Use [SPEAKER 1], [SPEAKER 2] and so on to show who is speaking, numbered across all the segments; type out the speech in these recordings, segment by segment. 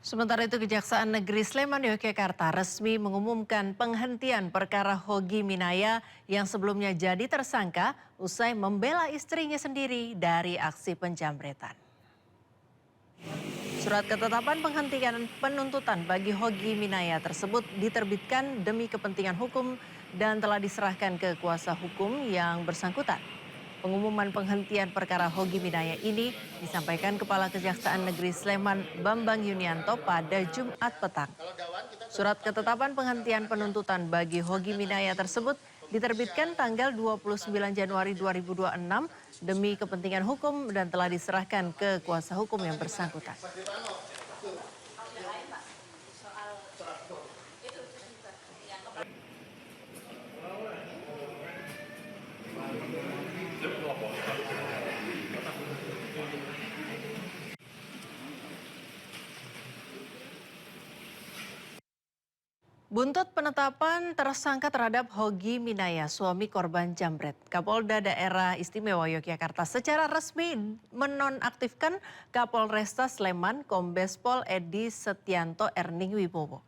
[SPEAKER 1] Sementara itu Kejaksaan Negeri Sleman Yogyakarta resmi mengumumkan penghentian perkara Hogi Minaya yang sebelumnya jadi tersangka usai membela istrinya sendiri dari aksi penjamretan. Surat ketetapan penghentian penuntutan bagi Hogi Minaya tersebut diterbitkan demi kepentingan hukum dan telah diserahkan ke kuasa hukum yang bersangkutan. Pengumuman penghentian perkara Hogi Minaya ini disampaikan Kepala Kejaksaan Negeri Sleman Bambang Yunianto pada Jumat petang. Surat ketetapan penghentian penuntutan bagi Hogi Minaya tersebut diterbitkan tanggal 29 Januari 2026 demi kepentingan hukum dan telah diserahkan ke kuasa hukum yang bersangkutan. Buntut penetapan tersangka terhadap Hogi Minaya, suami korban jambret, Kapolda Daerah Istimewa Yogyakarta secara resmi menonaktifkan Kapolresta Sleman Kombes Pol Edi Setianto Erning Wibowo.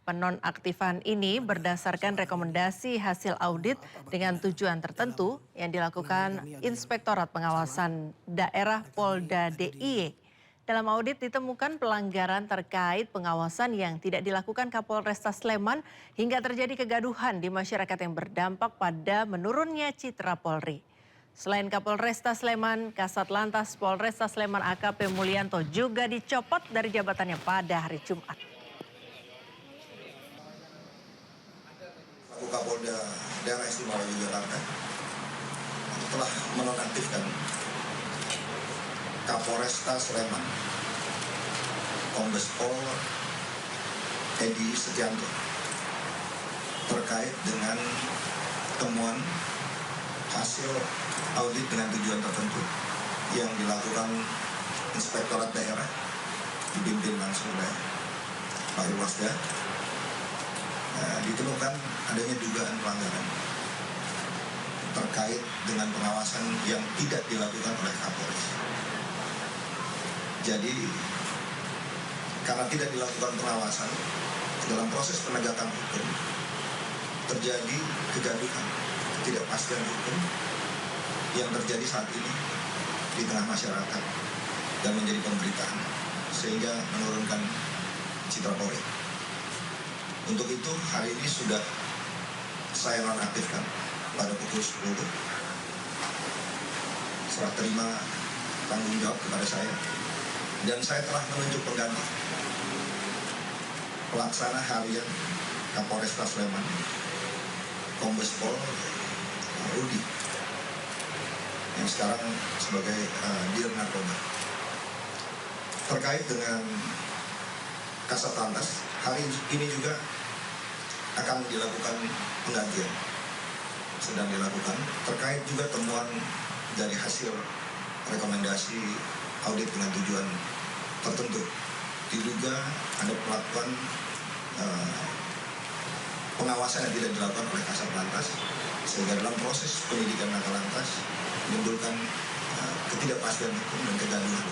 [SPEAKER 1] Penonaktifan ini berdasarkan rekomendasi hasil audit dengan tujuan tertentu yang dilakukan Inspektorat Pengawasan Daerah Polda DIY. Dalam audit ditemukan pelanggaran terkait pengawasan yang tidak dilakukan Kapolresta Sleman hingga terjadi kegaduhan di masyarakat yang berdampak pada menurunnya citra Polri. Selain Kapolresta Sleman, Kasat Lantas Polresta Sleman AKP Mulyanto juga dicopot dari jabatannya pada hari Jumat.
[SPEAKER 2] Kapolda Daerah Istimewa Yogyakarta telah menonaktifkan Kapolresta Sleman Kombes Pol Edi Setianto terkait dengan temuan hasil audit dengan tujuan tertentu yang dilakukan Inspektorat Daerah dipimpin langsung oleh Pak Irwasda. Ditemukan adanya dugaan pelanggaran terkait dengan pengawasan yang tidak dilakukan oleh Kapolres. Jadi, karena tidak dilakukan pengawasan dalam proses penegakan hukum, terjadi kegaduhan, ketidakpastian hukum yang terjadi saat ini di tengah masyarakat dan menjadi pemberitaan, sehingga menurunkan citra Polri. Untuk itu hari ini sudah saya nonaktifkan pada pukul 10. Serah terima tanggung jawab kepada saya dan saya telah menunjuk pengganti pelaksana harian Kapolresta Sleman Kombes Pol Rudi yang sekarang sebagai Dir Narkoba. Terkait dengan Kasat Lantas, hari ini juga akan dilakukan penggantian, sedang dilakukan terkait juga temuan dari hasil rekomendasi audit dengan tujuan tertentu. Diduga ada pelakuan pengawasan yang tidak dilakukan oleh Kasat Lantas, sehingga dalam proses penyidikan Laka Lantas menimbulkan ketidakpastian hukum dan kegaduhan.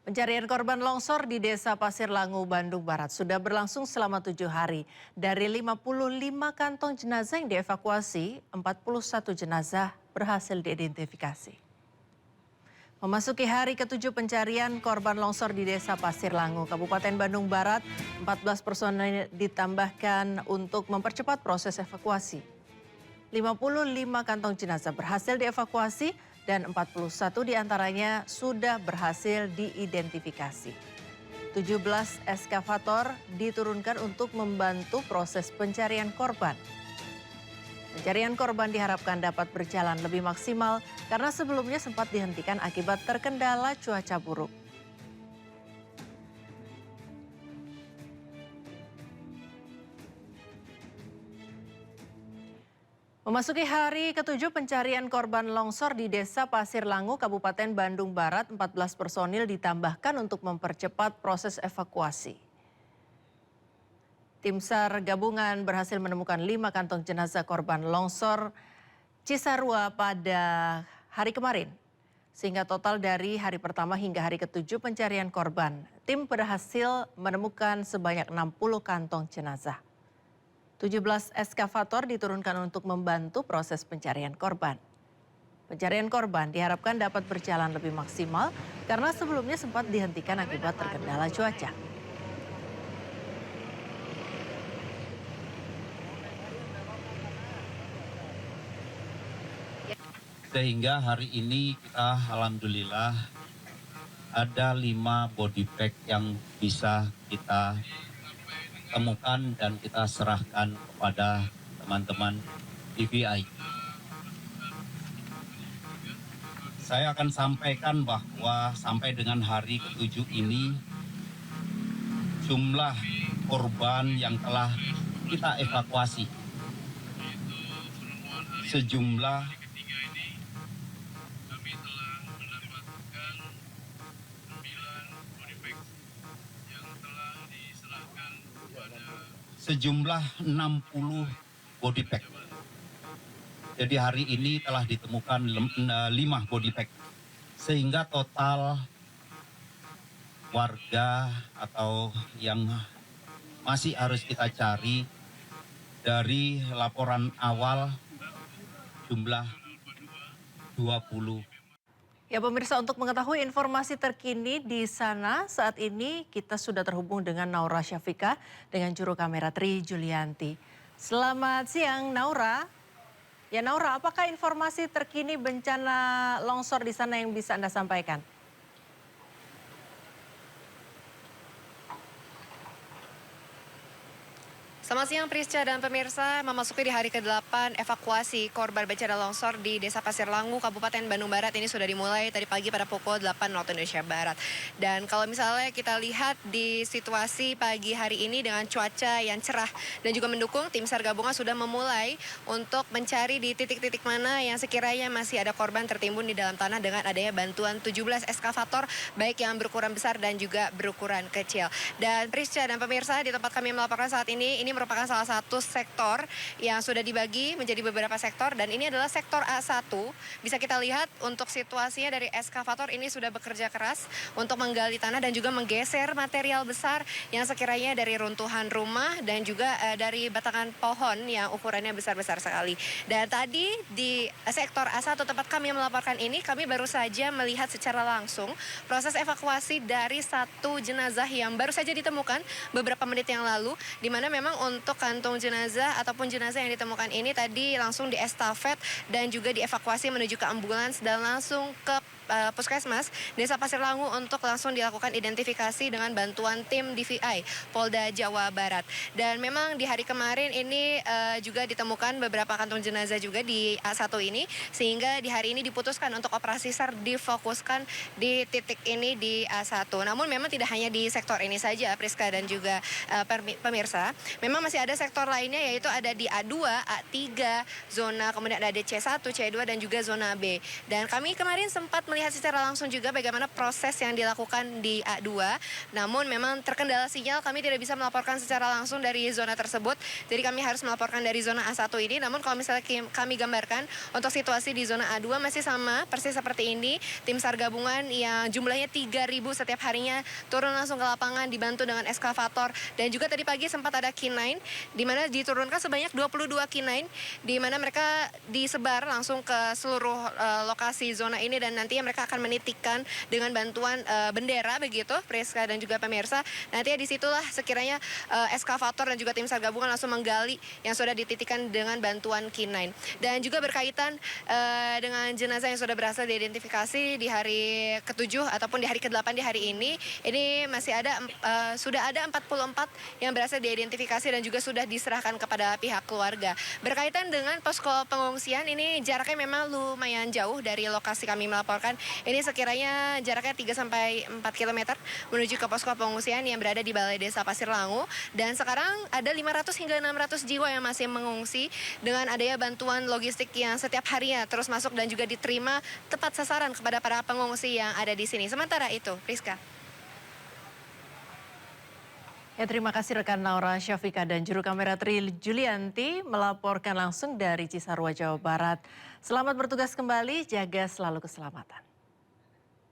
[SPEAKER 1] Pencarian korban longsor di Desa Pasir Langu, Bandung Barat sudah berlangsung selama 7 hari. Dari 55 kantong jenazah yang dievakuasi, 41 jenazah berhasil diidentifikasi. Memasuki hari ke-7 pencarian korban longsor di Desa Pasir Langu, Kabupaten Bandung Barat, 14 personel ditambahkan untuk mempercepat proses evakuasi. 55 kantong jenazah berhasil dievakuasi dan 41 diantaranya sudah berhasil diidentifikasi. 17 eskavator diturunkan untuk membantu proses pencarian korban. Pencarian korban diharapkan dapat berjalan lebih maksimal karena sebelumnya sempat dihentikan akibat terkendala cuaca buruk. Memasuki hari ke-7 pencarian korban longsor di Desa Pasir Langu, Kabupaten Bandung Barat, 14 personil ditambahkan untuk mempercepat proses evakuasi. Tim SAR gabungan berhasil menemukan 5 kantong jenazah korban longsor Cisarua pada hari kemarin. Sehingga total dari hari pertama hingga hari ke-7 pencarian korban, tim berhasil menemukan sebanyak 60 kantong jenazah. 17 eskavator diturunkan untuk membantu proses pencarian korban. Pencarian korban diharapkan dapat berjalan lebih maksimal karena sebelumnya sempat dihentikan akibat terkendala cuaca.
[SPEAKER 3] Sehingga hari ini kita alhamdulillah ada 5 body bag yang bisa kita temukan dan kita serahkan kepada teman-teman DVI. Saya akan sampaikan bahwa sampai dengan hari ke-7 ini jumlah korban yang telah kita evakuasi sejumlah sejumlah 60 body bag. Jadi hari ini telah ditemukan 5 body bag. Sehingga total warga atau yang masih harus kita cari dari laporan awal jumlah 20.
[SPEAKER 1] Ya pemirsa, untuk mengetahui informasi terkini di sana saat ini kita sudah terhubung dengan Naura Syafika dengan juru kamera Tri Julianti. Selamat siang Naura. Ya Naura, apakah informasi terkini bencana longsor di sana yang bisa Anda sampaikan?
[SPEAKER 4] Selamat siang Prisca dan pemirsa, memasuki di hari ke-8 evakuasi korban bencana longsor di Desa Pasir Langu, Kabupaten Bandung Barat ini sudah dimulai tadi pagi pada pukul 8 waktu Indonesia Barat. Dan kalau misalnya kita lihat di situasi pagi hari ini dengan cuaca yang cerah dan juga mendukung, tim SAR gabungan sudah memulai untuk mencari di titik-titik mana yang sekiranya masih ada korban tertimbun di dalam tanah dengan adanya bantuan 17 eskavator baik yang berukuran besar dan juga berukuran kecil. Dan Prisca dan pemirsa, di tempat kami melaporkan saat ini merupakan salah satu sektor yang sudah dibagi menjadi beberapa sektor dan ini adalah sektor A1. Bisa kita lihat untuk situasinya dari eskavator ini sudah bekerja keras untuk menggali tanah dan juga menggeser material besar yang sekiranya dari runtuhan rumah dan juga dari batangan pohon yang ukurannya besar-besar sekali. Dan tadi di sektor A1 tempat kami melaporkan ini, kami baru saja melihat secara langsung proses evakuasi dari satu jenazah yang baru saja ditemukan beberapa menit yang lalu, di mana memang untuk kantung jenazah ataupun jenazah yang ditemukan ini tadi langsung diestafet dan juga dievakuasi menuju ke ambulans dan langsung ke Puskesmas Desa Pasir Langu untuk langsung dilakukan identifikasi dengan bantuan tim DVI Polda Jawa Barat. Dan memang di hari kemarin ini juga ditemukan beberapa kantung jenazah juga di A1 ini, sehingga di hari ini diputuskan untuk operasi SAR difokuskan di titik ini di A1. Namun memang tidak hanya di sektor ini saja, Priska dan juga pemirsa. Memang masih ada sektor lainnya, yaitu ada di A2, A3, zona, kemudian ada di C1, C2 dan juga zona B. Dan kami kemarin sempat melihat secara langsung juga bagaimana proses yang dilakukan di A2. Namun memang terkendala sinyal, kami tidak bisa melaporkan secara langsung dari zona tersebut. Jadi kami harus melaporkan dari zona A1 ini. Namun kalau misalnya kami gambarkan untuk situasi di zona A2 masih sama persis seperti ini. Tim SAR gabungan yang jumlahnya 3.000 setiap harinya turun langsung ke lapangan dibantu dengan eskavator. Dan juga tadi pagi sempat ada K9 di mana diturunkan sebanyak 22 K9 di mana mereka disebar langsung ke seluruh lokasi zona ini dan nantinya mereka akan menitikkan dengan bantuan bendera begitu, Priska dan juga pemirsa. Nantinya disitulah sekiranya eskavator dan juga tim SAR gabungan langsung menggali yang sudah dititikkan dengan bantuan K9. Dan juga berkaitan dengan jenazah yang sudah berhasil diidentifikasi di hari ke-7 ataupun di hari ke-8 di hari ini masih ada sudah ada 44 yang berhasil diidentifikasi dan juga sudah diserahkan kepada pihak keluarga. Berkaitan dengan posko pengungsian ini jaraknya memang lumayan jauh dari lokasi kami melaporkan. Ini sekiranya jaraknya 3-4 km menuju ke posko pengungsian yang berada di Balai Desa Pasir Langu. Dan sekarang ada 500 hingga 600 jiwa yang masih mengungsi dengan adanya bantuan logistik yang setiap harinya terus masuk dan juga diterima tepat sasaran kepada para pengungsi yang ada di sini. Sementara itu, Priska.
[SPEAKER 1] Ya, terima kasih rekan Naura Syafika dan juru kamera Tri Julianti melaporkan langsung dari Cisarua, Jawa Barat. Selamat bertugas kembali, jaga selalu keselamatan.